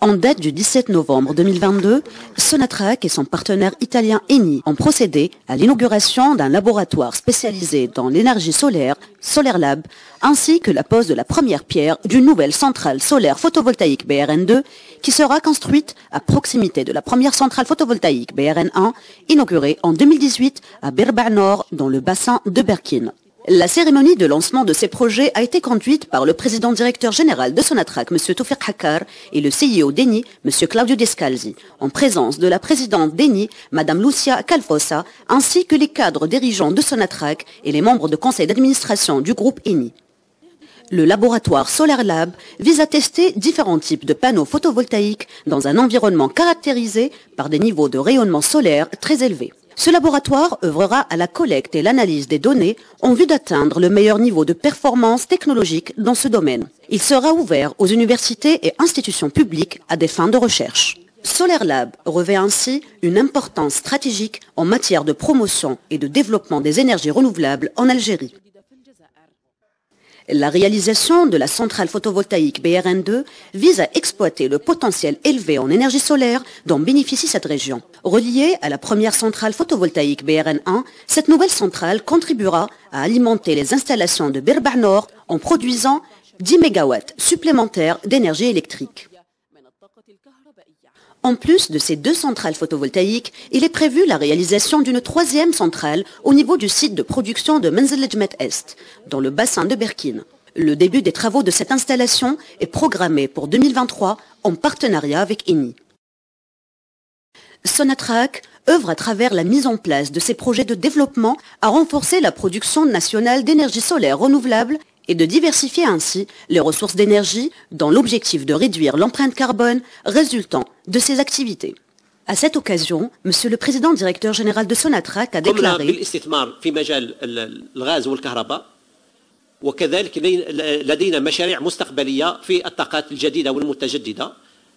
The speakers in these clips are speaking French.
En date du 17 novembre 2022, Sonatrach et son partenaire italien Eni ont procédé à l'inauguration d'un laboratoire spécialisé dans l'énergie solaire, Solar Lab, ainsi que la pose de la première pierre d'une nouvelle centrale solaire photovoltaïque BRN2 qui sera construite à proximité de la première centrale photovoltaïque BRN1 inaugurée en 2018 à Berbaa Nord dans le bassin de Berkine. La cérémonie de lancement de ces projets a été conduite par le président directeur général de Sonatrach, M. Toufiq Hakkar, et le CEO d'Eni, M. Claudio Descalzi, en présence de la présidente d'Eni, Mme Lucia Calfosa, ainsi que les cadres dirigeants de Sonatrach et les membres de conseil d'administration du groupe Eni. Le laboratoire Solar Lab vise à tester différents types de panneaux photovoltaïques dans un environnement caractérisé par des niveaux de rayonnement solaire très élevés. Ce laboratoire œuvrera à la collecte et l'analyse des données en vue d'atteindre le meilleur niveau de performance technologique dans ce domaine. Il sera ouvert aux universités et institutions publiques à des fins de recherche. Solar Lab revêt ainsi une importance stratégique en matière de promotion et de développement des énergies renouvelables en Algérie. La réalisation de la centrale photovoltaïque BRN2 vise à exploiter le potentiel élevé en énergie solaire dont bénéficie cette région. Reliée à la première centrale photovoltaïque BRN1, cette nouvelle centrale contribuera à alimenter les installations de Berbaa Nord en produisant 10 MW supplémentaires d'énergie électrique. En plus de ces deux centrales photovoltaïques, il est prévu la réalisation d'une troisième centrale au niveau du site de production de Menzelejmet Est, dans le bassin de Berkine. Le début des travaux de cette installation est programmé pour 2023 en partenariat avec Eni. Sonatrach œuvre à travers la mise en place de ces projets de développement à renforcer la production nationale d'énergie solaire renouvelable et de diversifier ainsi les ressources d'énergie dans l'objectif de réduire l'empreinte carbone résultant de ces activités. À cette occasion, Monsieur le Président directeur général de Sonatrach a déclaré وكذلك لدينا مشاريع مستقبلية في الطاقات الجديدة والمتجددة.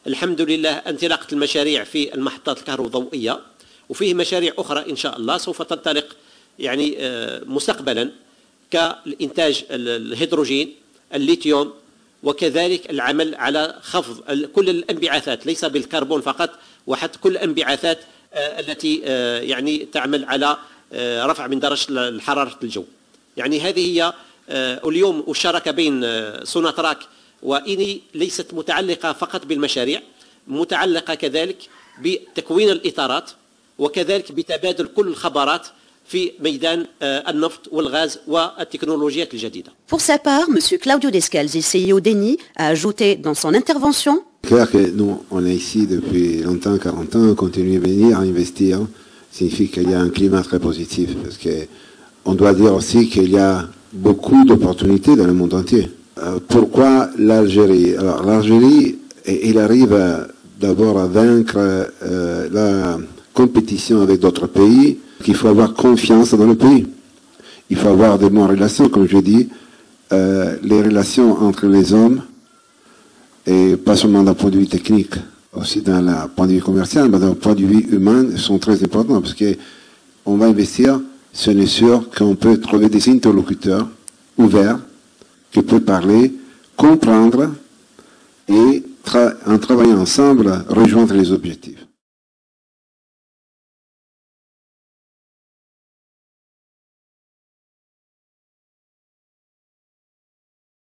الحمد لله انطلاقة المشاريع في المحطات الكهروضوئية وفيه مشاريع أخرى إن شاء الله سوف تنطلق يعني مستقبلا كالإنتاج الهيدروجين الليثيوم وكذلك العمل على خفض كل الانبعاثات ليس بالكربون فقط وحتى كل الانبعاثات التي يعني تعمل على رفع من درجة حرارة الجو. يعني هذه هي اليوم الشراكة بين سوناتراك وإني ليست متعلقة فقط بالمشاريع، متعلقة كذلك بتكوين الإطارات وكذلك بتبادل كل الخبرات في ميدان النفط والغاز والتكنولوجيات الجديدة. Pour sa part, M. Claudio Descalzi, CEO d'Eni, a ajouté dans son intervention C'est clair que nous, on est ici depuis longtemps, 40 ans, on continue à venir, à investir. Signifie qu'il y a un climat très positif. Parce qu'on doit dire aussi qu'il y a beaucoup d'opportunités dans le monde entier. Pourquoi l'Algérie? Alors l'Algérie, il arrive d'abord à vaincre la compétition avec d'autres pays, qu'il faut avoir confiance dans le pays. Il faut avoir de bonnes relations, comme je dis, les relations entre les hommes, et pas seulement d'un point de vue technique, aussi d'un point de vue commercial, mais d'un point de vue humain, sont très importants, parce qu'on va investir, ce n'est sûr qu'on peut trouver des interlocuteurs ouverts, qui peuvent parler, comprendre, et en travaillant ensemble, rejoindre les objectifs.